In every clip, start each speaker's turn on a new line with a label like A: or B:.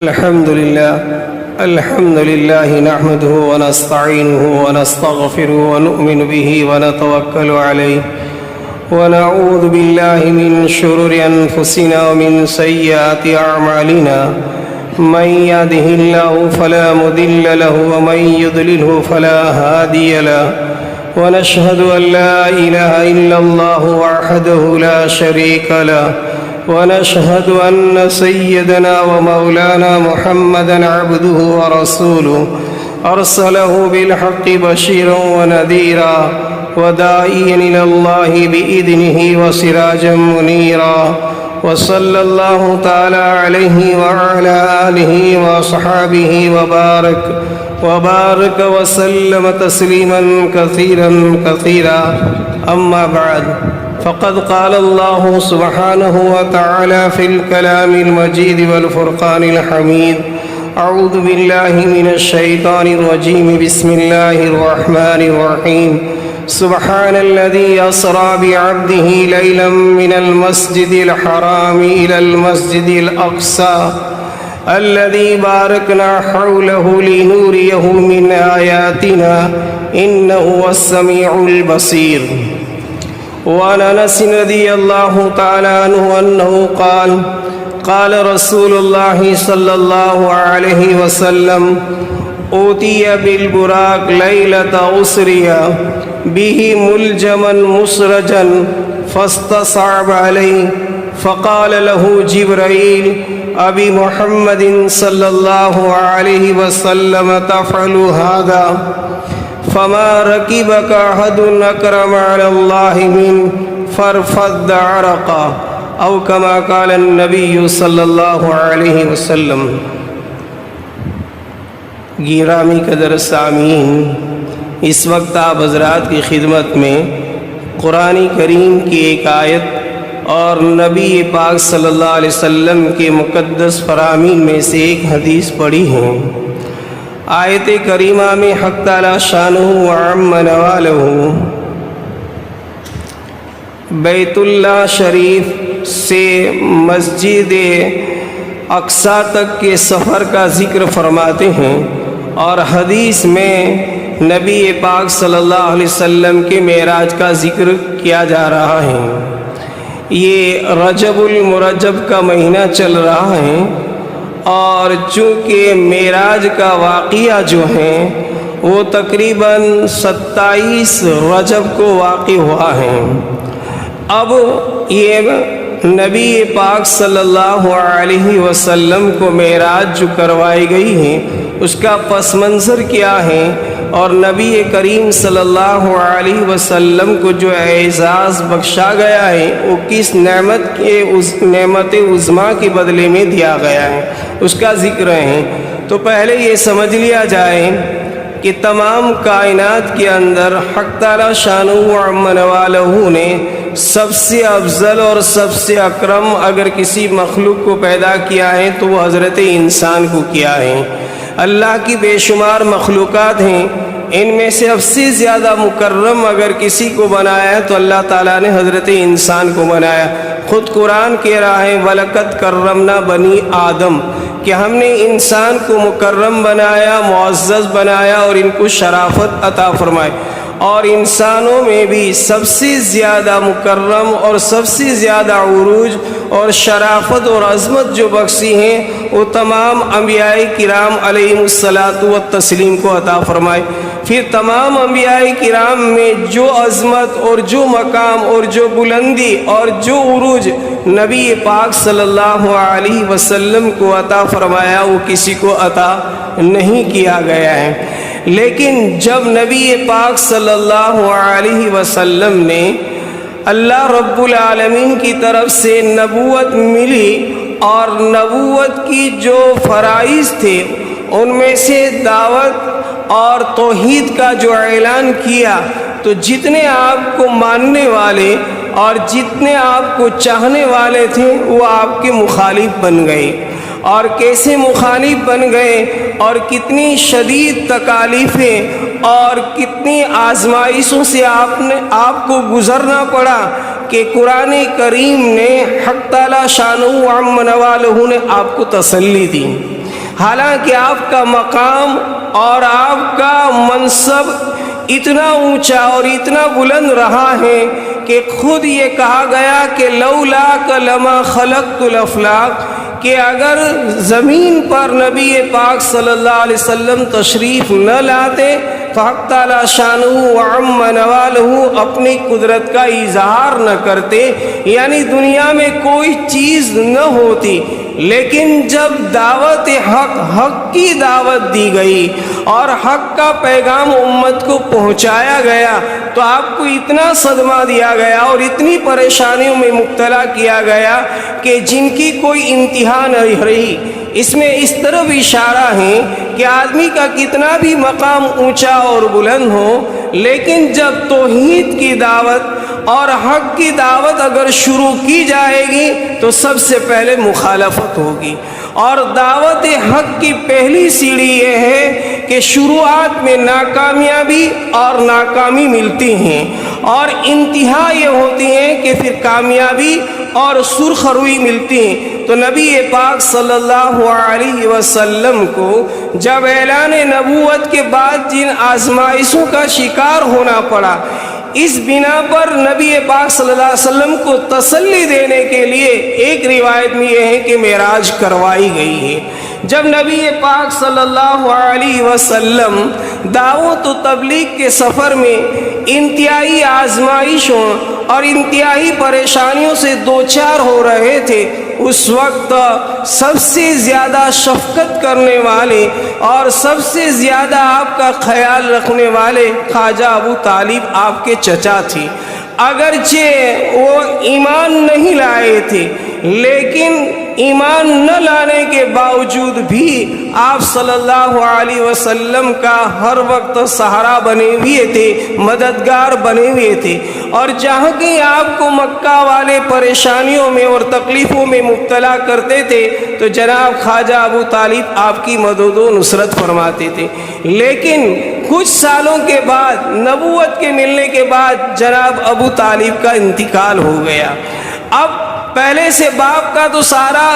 A: الحمد لله نحمده ونستعينه ونستغفره ونؤمن به ونتوكل عليه ونعوذ بالله من شرور أنفسنا ومن سيئات أعمالنا من يهده الله فلا مضل له ومن يضلله فلا هادي له ونشهد أن لا إله إلا الله وحده لا شريك له ونشهد أن سيدنا ومولانا محمدًا عبده ورسوله أرسله بالحق بشيرا ونذيرا وداعيا إلى الله بإذنه وسراجا منيرا وصلى الله تعالى عليه وعلى آله وصحابه وبارك وسلم تسليما كثيرا أما بعد فقد قال الله سبحانه وتعالى في الكلام المجيد والفرقان الحميد أعوذ بالله من الشيطان الرجيم بسم الله الرحمن الرحيم سبحان الذي أسرى بعبده ليلا من المسجد الحرام إلى المسجد الأقصى الذي باركنا حوله لنوريه من آياتنا إنه هو السميع البصير. وعن أنس رضي الله تعالى عنه أنه قال رسول الله صلى الله عليه وسلم أوتي بالبراق ليلة أسري به ملجما مسرجا فاستصعب عليه فقال له جبريل أبي محمد صلى الله عليه وسلم تفعل هذا فما ركبك أحد أكرم على الله من فرفض عرقا أو كما قال النبي صلى الله عليه وسلم. گرامی قدر سامعین، اس وقت آپ حضرات کی خدمت میں قرآن کریم کی ایک آیت اور نبی پاک صلی اللہ علیہ وسلم کے مقدس فرامین میں سے ایک حدیث پڑھی ہے. آیت کریمہ میں حق تعالی شانہ وعم نوالہ بیت اللہ شریف سے مسجد اقصیٰ تک کے سفر کا ذکر فرماتے ہیں، اور حدیث میں نبی پاک صلی اللہ علیہ وسلم کے معراج کا ذکر کیا جا رہا ہے. یہ رجب المرجب کا مہینہ چل رہا ہے، اور چونکہ معراج کا واقعہ جو ہے وہ تقریباً 27 رجب کو واقع ہوا ہے. اب یہ نبی پاک صلی اللہ علیہ وسلم کو معراج جو کروائی گئی ہے اس کا پس منظر کیا ہے، اور نبی کریم صلی اللہ علیہ وسلم کو جو اعزاز بخشا گیا ہے وہ کس نعمت عظمیٰ کے بدلے میں دیا گیا ہے اس کا ذکر ہے. تو پہلے یہ سمجھ لیا جائے کہ تمام کائنات کے اندر حق تعالی شانہ وعم نوالہ نے سب سے افضل اور سب سے اکرم اگر کسی مخلوق کو پیدا کیا ہے تو وہ حضرت انسان کو کیا ہے. اللہ کی بے شمار مخلوقات ہیں، ان میں سے سب سے زیادہ مکرم اگر کسی کو بنایا ہے تو اللہ تعالیٰ نے حضرت انسان کو بنایا. خود قرآن کہہ رہا ہے وَلَقَدْ كَرَّمْنَا بَنِي آدم، کہ ہم نے انسان کو مکرم بنایا، معزز بنایا اور ان کو شرافت عطا فرمائی. اور انسانوں میں بھی سب سے زیادہ مکرم اور سب سے زیادہ عروج اور شرافت اور عظمت جو بخشی ہیں وہ تمام انبیاء کرام علیہم الصلاۃ والتسلیم کو عطا فرمائے. پھر تمام انبیاء کرام میں جو عظمت اور جو مقام اور جو بلندی اور جو عروج نبی پاک صلی اللہ علیہ وسلم کو عطا فرمایا وہ کسی کو عطا نہیں کیا گیا ہے. لیکن جب نبی پاک صلی اللہ علیہ وسلم نے اللہ رب العالمین کی طرف سے نبوت ملی اور نبوت کی جو فرائض تھے ان میں سے دعوت اور توحید کا جو اعلان کیا تو جتنے آپ کو ماننے والے اور جتنے آپ کو چاہنے والے تھے وہ آپ کے مخالف بن گئے. اور کیسے مخالف بن گئے اور کتنی شدید تکالیفیں اور کتنی آزمائشوں سے آپ کو گزرنا پڑا کہ قرآن کریم نے حق تعالی شانہ وعم نوالہ نے آپ کو تسلی دی. حالانکہ آپ کا مقام اور آپ کا منصب اتنا اونچا اور اتنا بلند رہا ہے کہ خود یہ کہا گیا کہ لولاک لما خلقت الافلاق، کہ اگر زمین پر نبی پاک صلی اللہ علیہ وسلم تشریف نہ لاتے فحق تعالی شانہ وعم نوالہ، اپنی قدرت کا اظہار نہ کرتے، یعنی دنیا میں کوئی چیز نہ ہوتی، لیکن جب دعوت حق کی دعوت دی گئی اور حق کا پیغام امت کو پہنچایا گیا تو آپ کو اتنا صدمہ دیا گیا اور اتنی پریشانیوں میں مبتلا کیا گیا کہ جن کی کوئی انتہا نہیں رہی۔ اس میں اس طرف اشارہ ہے کہ آدمی کا کتنا بھی مقام اونچا اور بلند ہو، لیکن جب توحید کی دعوت اور حق کی دعوت اگر شروع کی جائے گی تو سب سے پہلے مخالفت ہوگی۔ اور دعوت حق کی پہلی سیڑھی یہ ہے کہ شروعات میں ناکامیابی اور ناکامی ملتی ہیں، اور انتہا یہ ہوتی ہے کہ پھر کامیابی اور سرخ روئی ملتی ہیں۔ تو نبی پاک صلی اللہ علیہ وسلم کو جب اعلان نبوت کے بعد جن آزمائشوں کا شکار ہونا پڑا، اس بنا پر نبی پاک صلی اللہ علیہ وسلم کو تسلی دینے کے لیے ایک روایت میں یہ ہے کہ معراج کروائی گئی ہے۔ جب نبی پاک صلی اللہ علیہ وسلم دعوت و تبلیغ کے سفر میں انتہائی آزمائشوں اور انتہائی پریشانیوں سے دوچار ہو رہے تھے، اس وقت سب سے زیادہ شفقت کرنے والے اور سب سے زیادہ آپ کا خیال رکھنے والے خواجہ ابو طالب آپ کے چچا تھے۔ اگرچہ وہ ایمان نہیں لائے تھے، لیکن ایمان نہ لانے کے باوجود بھی آپ صلی اللہ علیہ وسلم کا ہر وقت سہارا بنے ہوئے تھے، مددگار بنے ہوئے تھے، اور جہاں کہ آپ کو مکہ والے پریشانیوں میں اور تکلیفوں میں مبتلا کرتے تھے تو جناب خواجہ ابو طالب آپ کی مدد و نصرت فرماتے تھے۔ لیکن کچھ سالوں کے بعد، نبوت کے ملنے کے بعد، جناب ابو طالب کا انتقال ہو گیا۔ اب پہلے سے باپ کا تو سارا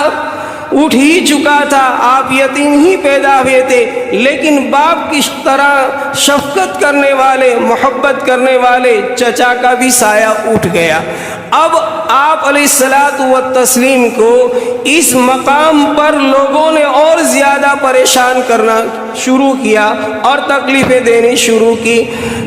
A: اٹھ ہی چکا تھا، آپ یتیم ہی پیدا ہوئے تھے، لیکن باپ کی طرح شفقت کرنے والے، محبت کرنے والے چچا کا بھی سایہ اٹھ گیا۔ اب آپ علیہ الصلاۃ والتسلیم کو اس مقام پر لوگوں نے اور زیادہ پریشان کرنا شروع کیا اور تکلیفیں دینی شروع کی،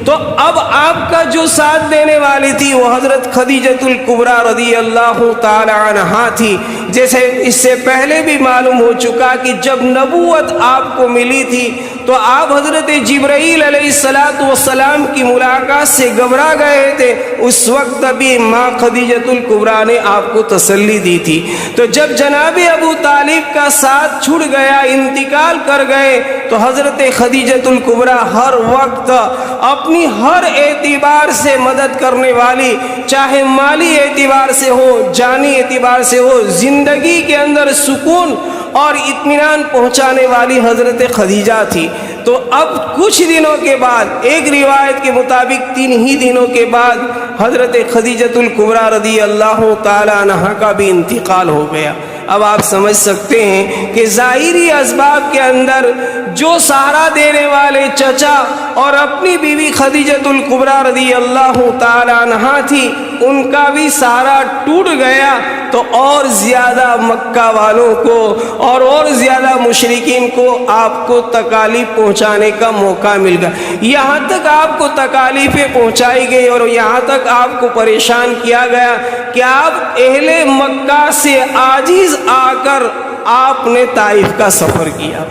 A: تو اب آپ کا جو ساتھ دینے والی تھی وہ حضرت خدیجۃ الکبریٰ رضی اللہ تعالی عنہا تھی۔ جیسے اس سے پہلے بھی معلوم ہو چکا کہ جب نبوت آپ کو ملی تھی تو آپ حضرت جبرائیل علیہ السلام کی ملاقات سے گھبرا گئے تھے، اس وقت بھی ماں خدیجۃ الکبریٰ نے آپ کو تسلی دی تھی۔ تو جب جناب ابو طالب کا ساتھ چھوٹ گیا، انتقال کر گئے، تو حضرت خدیجۃ الکبریٰ ہر وقت اپنی ہر اعتبار سے مدد کرنے والی، چاہے مالی اعتبار سے ہو، جانی اعتبار سے ہو، زندگی کے اندر سکون اور اطمینان پہنچانے والی حضرت خدیجہ تھی۔ تو اب کچھ دنوں کے بعد، ایک روایت کے مطابق 3 ہی دنوں کے بعد، حضرت خدیجۃ الکبریٰ رضی اللہ تعالی عنہا کا بھی انتقال ہو گیا۔ اب آپ سمجھ سکتے ہیں کہ ظاہری اسباب کے اندر جو سہارا دینے والے چچا اور اپنی بیوی خدیجۃ الکبریٰ رضی اللہ تعالی عنہا تھی، ان کا بھی سہارا ٹوٹ گیا، تو اور زیادہ مکہ والوں کو اور زیادہ مشرکین کو آپ کو تکالیف پہنچانے کا موقع مل گیا۔ یہاں تک آپ کو تکالیفیں پہنچائی گئی اور یہاں تک آپ کو پریشان کیا گیا کہ آپ اہل مکہ سے عاجز آ کر آپ نے طائف کا سفر کیا۔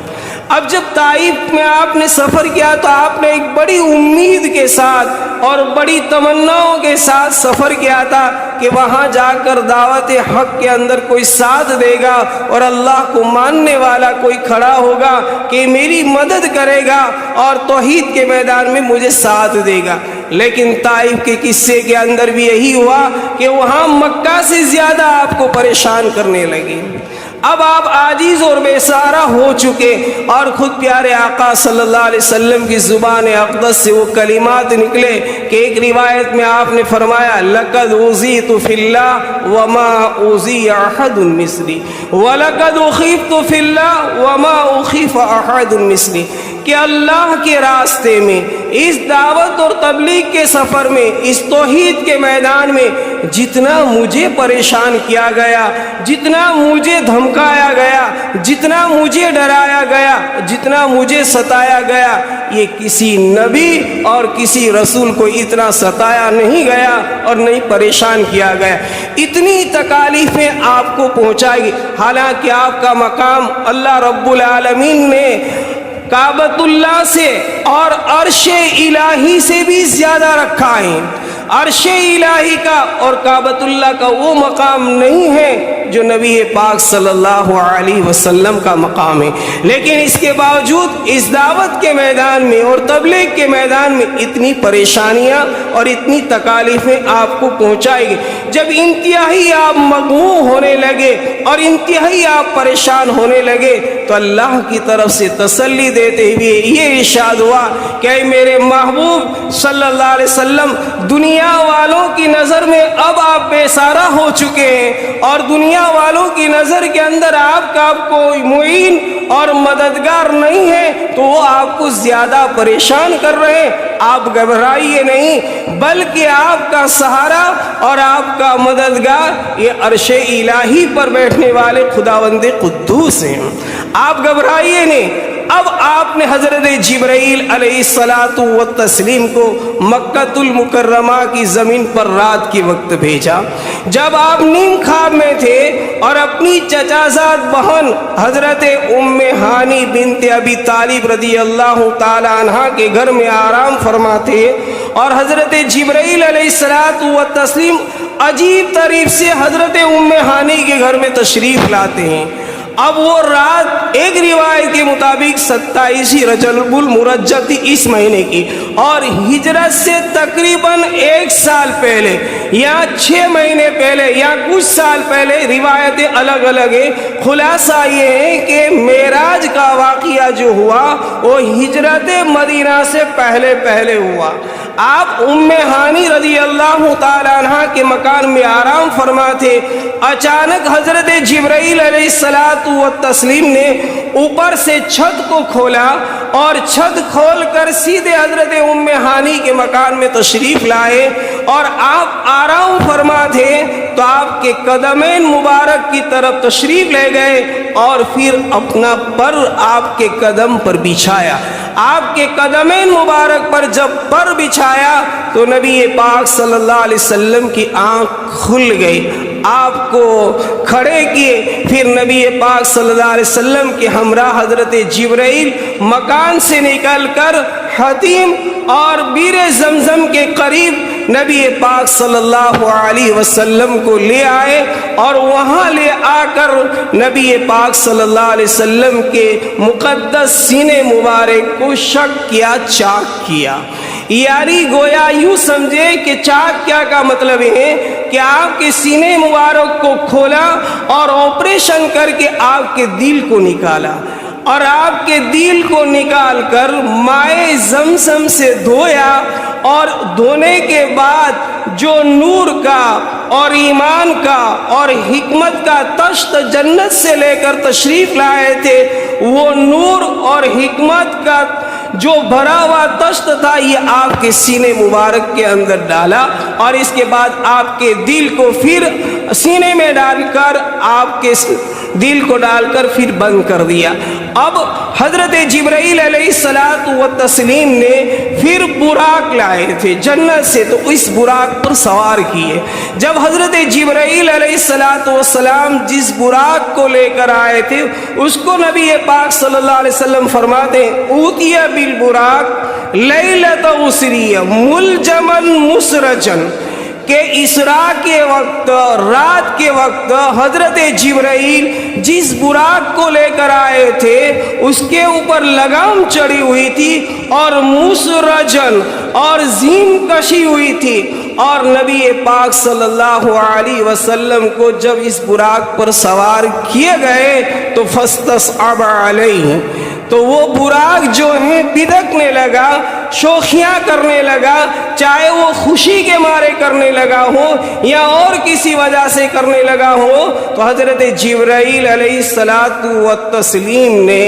A: اب جب طائف میں آپ نے سفر کیا تو آپ نے ایک بڑی امید کے ساتھ اور بڑی تمناؤں کے ساتھ سفر کیا تھا کہ وہاں جا کر دعوت حق کے اندر کوئی ساتھ دے گا اور اللہ کو ماننے والا کوئی کھڑا ہوگا کہ میری مدد کرے گا اور توحید کے میدان میں مجھے ساتھ دے گا۔ لیکن طائف کے قصے کے اندر بھی یہی ہوا کہ وہاں مکہ سے زیادہ آپ کو پریشان کرنے لگے۔ اب آپ عاجز اور بے سہارا ہو چکے، اور خود پیارے آقا صلی اللہ علیہ وسلم کی زبان اقدس سے وہ کلمات نکلے کہ ایک روایت میں آپ نے فرمایا لَقَدْ أُوذِيتُ فِي اللَّهِ وَمَا أُوذِيَ أَحَدٌ مِثْلِي وَلَقَدْ أُخِفْتُ فِي اللَّهِ وَمَا أُخِفَ فأحد مثلی، کہ اللہ کے راستے میں، اس دعوت اور تبلیغ کے سفر میں، اس توحید کے میدان میں جتنا مجھے پریشان کیا گیا، جتنا مجھے دھمکایا گیا، جتنا مجھے ڈرایا گیا، جتنا مجھے ستایا گیا، یہ کسی نبی اور کسی رسول کو اتنا ستایا نہیں گیا اور نہیں پریشان کیا گیا۔ اتنی تکالیفیں آپ کو پہنچائے گی، حالانکہ آپ کا مقام اللہ رب العالمین نے کعبۃ اللہ سے اور عرش الہی سے بھی زیادہ رکھا ہے۔ عرش الہی کا اور کعبۃ اللہ کا وہ مقام نہیں ہے جو نبی پاک صلی اللہ علیہ وسلم کا مقام ہے، لیکن اس کے باوجود اس دعوت کے میدان میں اور تبلیغ کے میدان میں اتنی پریشانیاں اور اتنی تکالیفیں آپ کو پہنچائے گی۔ جب انتہائی آپ مغموم ہونے لگے اور انتہائی آپ پریشان ہونے لگے تو اللہ کی طرف سے تسلی دیتے ہوئے یہ ارشاد ہوا کہ اے میرے محبوب صلی اللہ علیہ وسلم، دنیا والوں کی نظر میں اب آپ بے سہارا ہو چکے ہیں اور دنیا والوں کی نظر کے اندر آپ کا کوئی معین اور مددگار نہیں ہے، تو وہ آپ کو زیادہ پریشان کر رہے ہیں۔ آپ گھبرائیے نہیں، بلکہ آپ کا سہارا اور آپ کا مددگار یہ عرش الہی پر بیٹھنے والے خداوند قدوس ہیں۔ آپ گھبرائیے نہیں۔ اب آپ نے حضرت جبرائیل علیہ الصلاۃ والتسلیم کو مکۃ المکرمہ کی زمین پر رات کے وقت بھیجا۔ جب آپ نیم خواب میں تھے اور اپنی چچازاد بہن حضرت ام ہانی بنت ابی طالب رضی اللہ تعالی عنہ کے گھر میں آرام فرماتے اور حضرت جبرائیل علیہ الصلاۃ والتسلیم عجیب طریق سے حضرت ام ہانی کے گھر میں تشریف لاتے ہیں۔ اب وہ رات ایک روایت کے مطابق 27 رجب المرجب تھی اس مہینے کی، اور ہجرت سے تقریباً 1 سال پہلے یا 6 مہینے پہلے یا کچھ سال پہلے، روایتیں الگ الگ ہیں۔ خلاصہ یہ ہے کہ معراج کا واقعہ جو ہوا وہ ہجرت مدینہ سے پہلے ہوا۔ آپ ام ہانی رضی اللہ تعالی عنہ کے مکان میں آرام فرما تھے، اچانک حضرت جبرائیل علیہ الصلاۃ والتسلیم نے اوپر سے چھت کو کھولا اور چھت کھول کر سیدھے حضرت ام ہانی کے مکان میں تشریف لائے، اور آپ آرام فرما تھے تو آپ کے قدمین مبارک کی طرف تشریف لے گئے اور پھر اپنا پر آپ کے قدم پر بچھایا۔ آپ کے قدمین مبارک پر جب پر بچھایا تو نبی پاک صلی اللہ علیہ وسلم کی آنکھ کھل گئی۔ آپ کو کھڑے کیے، پھر نبی پاک صلی اللہ علیہ وسلم کے ہمراہ حضرت جبرائیل مکان سے نکل کر حتیم اور بیر زمزم کے قریب نبی پاک صلی اللہ علیہ وسلم کو لے آئے، اور وہاں لے آ کر نبی پاک صلی اللہ علیہ وسلم کے مقدس سینے مبارک کو شک کیا، چاک کیا۔ یاری گویا یوں سمجھے کہ چاک کیا کا مطلب ہے کہ آپ کے سینے مبارک کو کھولا اور آپریشن کر کے آپ کے دل کو نکالا، اور آپ کے دل کو نکال کر مائے زمزم سے دھویا، اور دھونے کے بعد جو نور کا اور ایمان کا اور حکمت کا تشت جنت سے لے کر تشریف لائے تھے، وہ نور اور حکمت کا جو بھرا ہوا تشت تھا یہ آپ کے سینے مبارک کے اندر ڈالا، اور اس کے بعد آپ کے دل کو پھر سینے میں ڈال کر آپ کے دل کو ڈال کر پھر بند کر دیا۔ اب حضرت جبرائیل علیہ الصلاۃ والتسلیم نے پھر براق لائے تھے جنت سے، تو اس براق پر سوار کیے۔ جب حضرت جبرائیل علیہ الصلاۃ والسلام جس براق کو لے کر آئے تھے اس کو نبی پاک صلی اللہ علیہ وسلم فرماتے ہیں اوتیہ بالبراق لیلۃ اسریہ ملجمن مسرجن، کہ اسراء کے وقت، رات کے وقت حضرت جبرائیل جس براق کو لے کر آئے تھے اس کے اوپر لگام چڑھی ہوئی تھی اور مسرجن اور زین کشی ہوئی تھی، اور نبی پاک صلی اللہ علیہ وسلم کو جب اس براق پر سوار کیے گئے تو فاستصعب علیہ، تو وہ براق جو ہے بدکنے لگا، شوخیاں کرنے لگا، چاہے وہ خوشی کے مارے کرنے لگا ہو یا اور کسی وجہ سے کرنے لگا ہو، تو حضرت جبرائیل علیہ الصلاۃ والتسلیم نے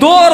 A: 2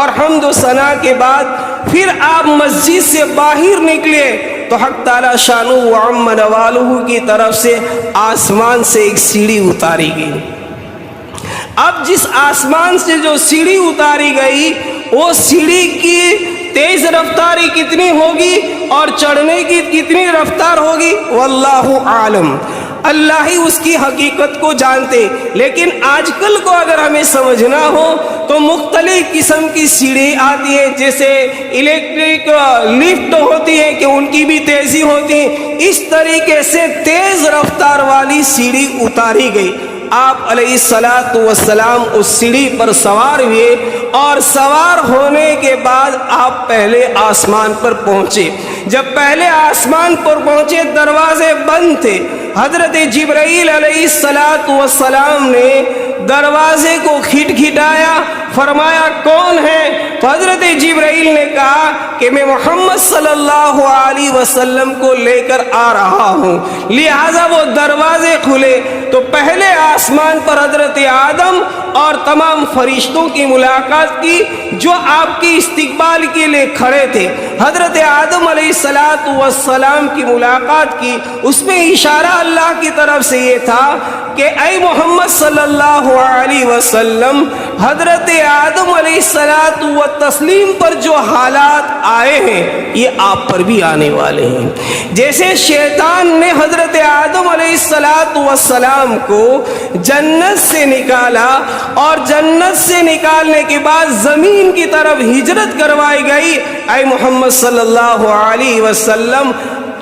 A: اور حمد و ثنا کے بعد پھر آپ مسجد سے باہر نکلے تو حق تعالی شانہ و عم نوالہ کی طرف سے آسمان سے ایک سیڑھی اتاری گئی۔ اب جس آسمان سے جو سیڑھی اتاری گئی وہ سیڑھی کی تیز رفتاری کتنی ہوگی اور چڑھنے کی کتنی رفتار ہوگی، واللہ عالم، اللہ ہی اس کی حقیقت کو جانتے۔ لیکن آج کل کو اگر ہمیں سمجھنا ہو تو مختلف قسم کی سیڑھی آتی ہے، جیسے الیکٹرک لفٹ ہوتی ہے کہ ان کی بھی تیزی ہوتی ہے، اس طریقے سے تیز رفتار والی سیڑھی اتاری گئی۔ آپ علیہ الصلاۃ والسلام اس سیڑھی پر سوار ہوئے، اور سوار ہونے کے بعد آپ پہلے آسمان پر پہنچے۔ جب پہلے آسمان پر پہنچے دروازے بند تھے، حضرت جبرائیل علیہ الصلاۃ والسلام نے دروازے کو کھٹکھٹایا، فرمایا کون ہے؟ تو حضرت جبرائیل نے کہا کہ میں محمد صلی اللہ علیہ وسلم کو لے کر آ رہا ہوں، لہذا وہ دروازے کھلے تو پہلے آسمان پر حضرت آدم اور تمام فرشتوں کی ملاقات کی جو آپ کی استقبال کے لیے کھڑے تھے۔ حضرت آدم علیہ السلام کی ملاقات کی، اس میں اشارہ اللہ کی طرف سے یہ تھا کہ اے محمد صلی اللہ علیہ وسلم، حضرت آدم علیہ السلام پر جو حالات آئے ہیں یہ آپ پر بھی آنے والے ہیں۔ جیسے شیطان نے حضرت آدم علیہ السلام کو جنت سے نکالا، اور جنت سے نکالنے کے بعد زمین کی طرف ہجرت کروائی گئی، اے محمد صلی اللہ علیہ وسلم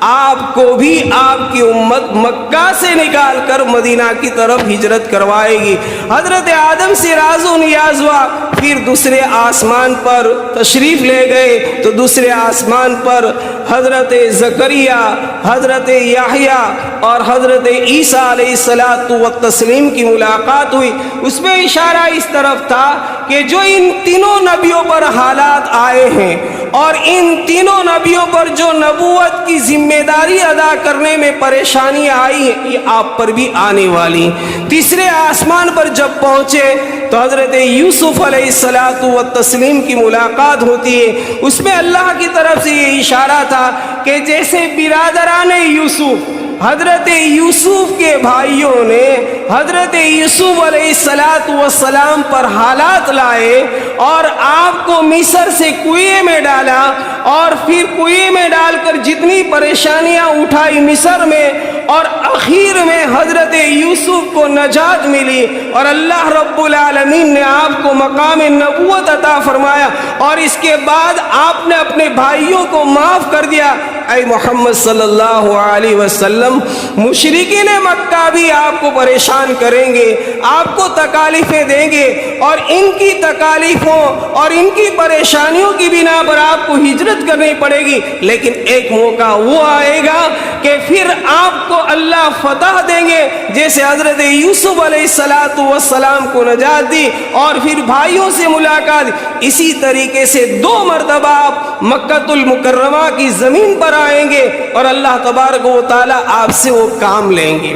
A: آپ کو بھی آپ کی امت مکہ سے نکال کر مدینہ کی طرف ہجرت کروائے گی۔ حضرت آدم سے راز و نیاز ہوا، پھر دوسرے آسمان پر تشریف لے گئے تو دوسرے آسمان پر حضرت زکریا، حضرت یحییٰ اور حضرت عیسیٰ علیہ السلام کی ملاقات ہوئی۔ اس میں اشارہ اس طرف تھا کہ جو ان تینوں نبیوں پر حالات آئے ہیں اور ان تینوں نبیوں پر جو نبوت کی ذمہ داری ادا کرنے میں پریشانیاں آئی ہیں یہ آپ پر بھی آنے والی۔ تیسرے آسمان پر جب پہنچے تو حضرت یوسف علیہ السلام کی ملاقات ہوتی ہے۔ اس میں اللہ کی طرف سے یہ اشارہ تھا کہ جیسے برادران یوسف، حضرت یوسف کے بھائیوں نے حضرت یوسف علیہ السلام پر حالات لائے اور آپ کو مصر سے کنویں میں ڈالا، اور پھر کنویں میں ڈال کر جتنی پریشانیاں اٹھائی مصر میں، اور اخیر میں حضرت یوسف کو نجات ملی، اور اللہ رب العالمین نے آپ کو مقام نبوت عطا فرمایا، اور اس کے بعد آپ نے اپنے بھائیوں کو معاف کر دیا۔ اے محمد صلی اللہ علیہ وسلم، مشرکین مکہ بھی آپ کو پریشان کریں گے، آپ کو تکالیفیں دیں گے، اور ان کی تکالیفوں اور ان کی پریشانیوں کی بنا پر آپ کو ہجرت کرنی پڑے گی، لیکن ایک موقع وہ آئے گا کہ پھر آپ کو اللہ فتح دیں گے، جیسے حضرت یوسف علیہ السلام کو نجات دی اور پھر بھائیوں سے ملاقات۔ اسی طریقے سے 2 مرتبہ آپ مکہ المکرمہ کی زمین پر آئیں گے اور اللہ تبارک و تعالی آپ سے وہ کام لیں گے۔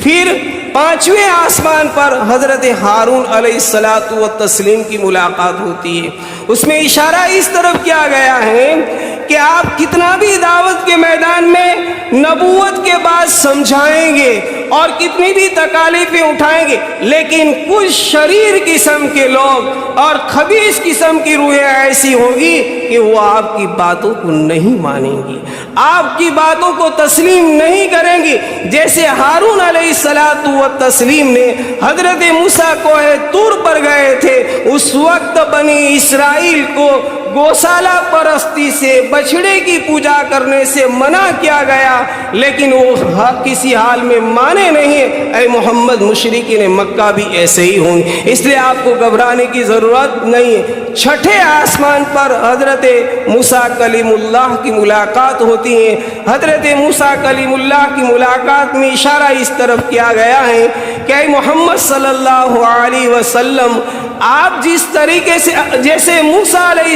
A: پھر 5ویں آسمان پر حضرت ہارون علیہ السلام کی ملاقات ہوتی ہے۔ اس میں اشارہ اس طرف کیا گیا ہے کہ آپ کتنا بھی دعوت کے میدان میں نبوت کے بعد سمجھائیں گے اور کتنی بھی تکالیفیں اٹھائیں گے، لیکن کچھ شریر قسم کے لوگ اور خبیث قسم کی روحیں ایسی ہوگی کہ وہ آپ کی باتوں کو نہیں مانیں گی، آپ کی باتوں کو تسلیم نہیں کریں گی۔ جیسے ہارون علیہ السلام نے حضرت موسیٰ کوہ طور پر گئے تھے، اس وقت بنی اسرائیل کو گوشالہ پرستی سے، بچڑے کی پوجا کرنے سے منع کیا گیا، لیکن وہ کسی حال میں مانے نہیں۔ اے محمد، مشرکین مکہ بھی ایسے ہی ہوں گے، اس لیے آپ کو گھبرانے کی ضرورت نہیں ہے۔ 6 آسمان پر حضرت موسیٰ کلیم اللہ کی ملاقات ہوتی ہے۔ حضرت موسیٰ کلیم اللہ کی ملاقات میں اشارہ اس طرف کیا گیا ہے کہ اے محمد صلی اللہ علیہ وسلم، آپ جس طریقے سے جیسے موسیٰ علیہ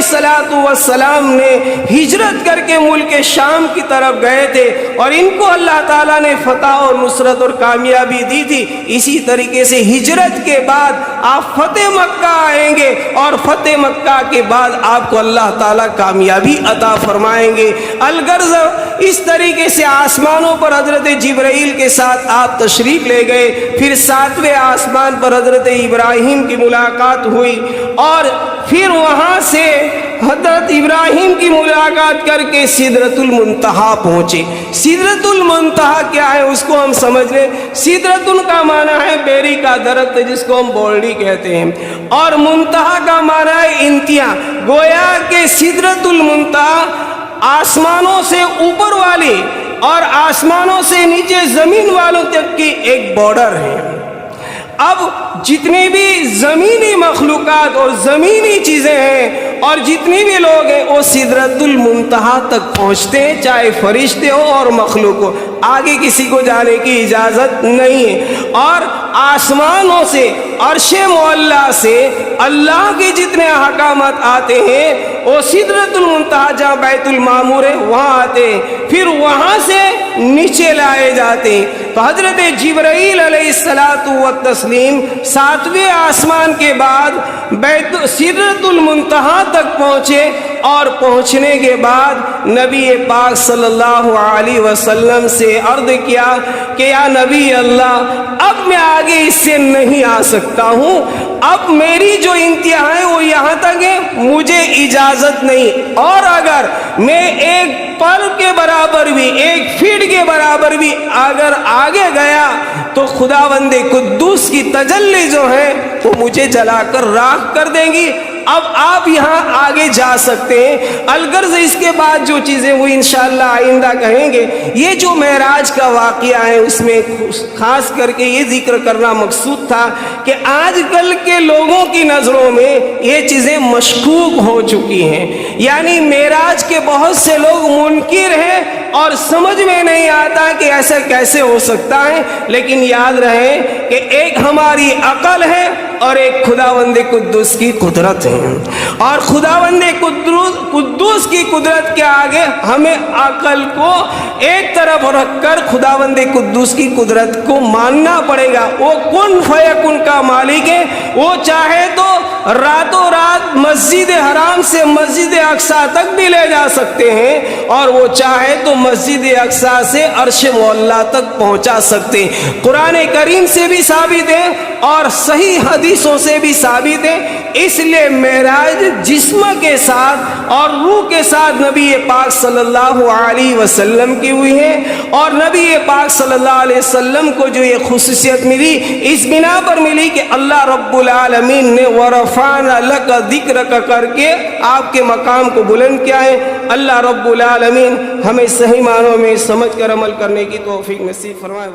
A: السلام نے ہجرت کر کے ملک شام کی طرف گئے تھے اور ان کو اللہ تعالیٰ نے فتح اور نصرت اور کامیابی دی تھی، اسی طریقے سے ہجرت کے بعد آپ فتح مکہ آئیں گے اور فتح مکہ کے بعد آپ کو اللہ تعالیٰ کامیابی عطا فرمائیں گے۔ الغرض اس طریقے سے آسمانوں پر حضرت جبرائیل کے ساتھ آپ تشریف لے گئے، پھر 7ویں آسمان پر حضرت ابراہیم کی ملاقات ہوئی اور پھر وہاں سے حضرت ابراہیم کی ملاقات کر کے سدرۃ المنتہا پہنچے۔ سدرۃ المنتہا کیا ہے اس کو ہم سمجھ لیں۔ سدرۃ کا معنی ہے بیری کا درخت جس کو ہم بولڈی کہتے ہیں، اور منتہا کا معنی ہے انتہا۔ گویا کہ سدرۃ المنتہا آسمانوں سے اوپر والی اور آسمانوں سے نیچے زمین والوں تک کی ایک بارڈر ہے۔ اب جتنی بھی زمینی مخلوقات اور زمینی چیزیں ہیں اور جتنی بھی لوگ ہیں وہ سدرۃ المنتہا تک پہنچتے ہیں، چاہے فرشتے ہو اور مخلوق ہو، آگے کسی کو جانے کی اجازت نہیں ہے۔ اور آسمانوں سے عرش معلیٰ سے اللہ کے جتنے احکامات آتے ہیں وہ سدرۃ المنتہا جہاں بیت المعمور ہے وہاں آتے ہیں، پھر وہاں سے نیچے لائے جاتے ہیں۔ تو حضرت جبرائیل علیہ السلام 7ویں آسمان کے بعد سدرۃ المنتہا تک پہنچے، اور پہنچنے کے بعد نبی پاک صلی اللہ علیہ وسلم سے عرض کیا کہ یا نبی اللہ، اب میں آگے اس سے نہیں آ سکتا ہوں، اب میری جو انتہا ہے وہ یہاں تک ہے، مجھے اجازت نہیں، اور اگر میں ایک پر کے برابر بھی، ایک فٹ کے برابر بھی اگر آگے گیا تو خداوند قدوس کی تجلی جو ہے وہ مجھے جلا کر راکھ کر دیں گی، اب آپ یہاں آگے جا سکتے ہیں۔ الغرض اس کے بعد جو چیزیں وہ انشاءاللہ آئندہ کہیں گے۔ یہ جو معراج کا واقعہ ہے اس میں خاص کر کے یہ ذکر کرنا مقصود تھا کہ آج کل کے لوگوں کی نظروں میں یہ چیزیں مشکوک ہو چکی ہیں، یعنی معراج کے بہت سے لوگ منکر ہیں اور سمجھ میں نہیں آتا کہ ایسا کیسے ہو سکتا ہے، لیکن یاد رہے کہ ایک ہماری عقل ہے اور ایک خداوند قدوس کی قدرت ہے، اور خداوند قدوس کی قدرت کے آگے ہمیں عقل کو ایک طرف رکھ کر خداوند قدوس کی قدرت کو ماننا پڑے گا۔ وہ کن فیکن کا مالک ہے، وہ چاہے تو راتوں رات مسجد حرام سے مسجد اقصیٰ تک بھی لے جا سکتے ہیں، اور وہ چاہے تو مسجد اقصیٰ سے عرش معلیٰ تک پہنچا سکتے ہیں۔ قرآن کریم سے بھی ثابت ہے اور صحیح حدیثوں سے بھی ثابت ہے۔ اس لیے معراج جسم کے ساتھ اور روح کے ساتھ نبی پاک صلی اللہ علیہ وسلم کی ہوئی ہے، اور نبی پاک صلی اللہ علیہ وسلم کو جو یہ خصوصیت ملی اس بنا پر ملی کہ اللہ رب العالمین نے ورفعنا لک ذکرک کر کے آپ کے مقام کو بلند کیا ہے۔ اللہ رب العالمین ہمیں صحیح معنوں میں سمجھ کر عمل کرنے کی توفیق نصیب فرمائے۔